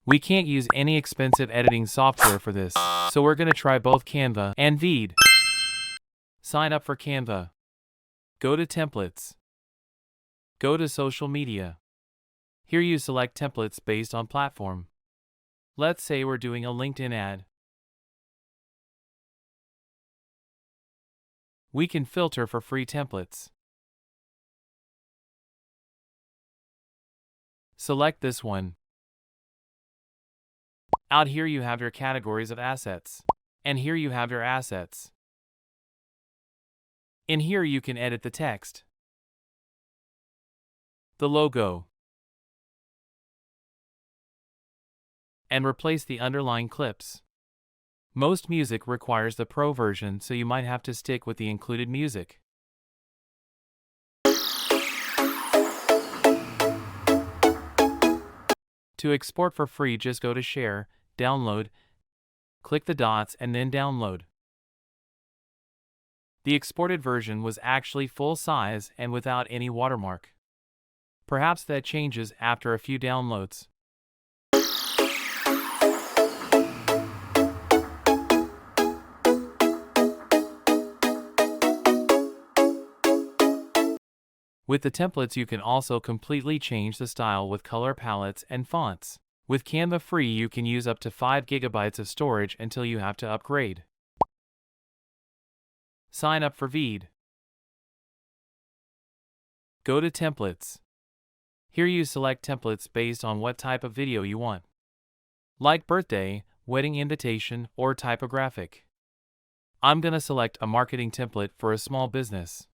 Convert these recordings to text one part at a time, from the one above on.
We can't use any expensive editing software for this, so we're going to try both Canva and Veed. Sign up for Canva. Go to Templates. Go to Social Media. Here you select templates based on platform. Let's say we're doing a LinkedIn ad. We can filter for free templates. Select this one. Out here you have your categories of assets. And here you have your assets. In here you can edit the text, the logo, and replace the underlying clips. Most music requires the Pro version, so you might have to stick with the included music. To export for free, just go to Share, Download, click the dots and then Download. The exported version was actually full size and without any watermark. Perhaps that changes after a few downloads. With the templates you can also completely change the style with color palettes and fonts. With Canva free you can use up to 5 GB of storage until you have to upgrade. Sign up for Veed. Go to Templates. Here you select templates based on what type of video you want, like birthday, wedding invitation, or typographic. I'm gonna select a marketing template for a small business.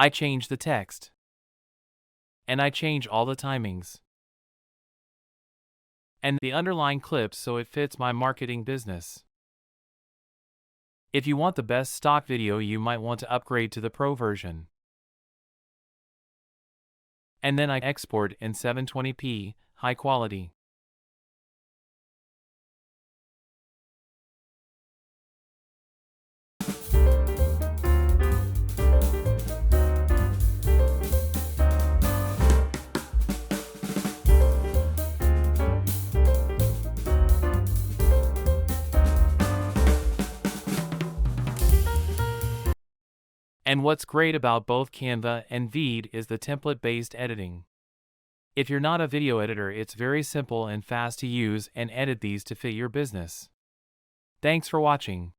I change the text. And I change all the timings. And the underlying clips so it fits my marketing business. If you want the best stock video, you might want to upgrade to the Pro version. And then I export in 720p, high quality. And what's great about both Canva and Veed is the template-based editing. If you're not a video editor, it's very simple and fast to use and edit these to fit your business. Thanks for watching.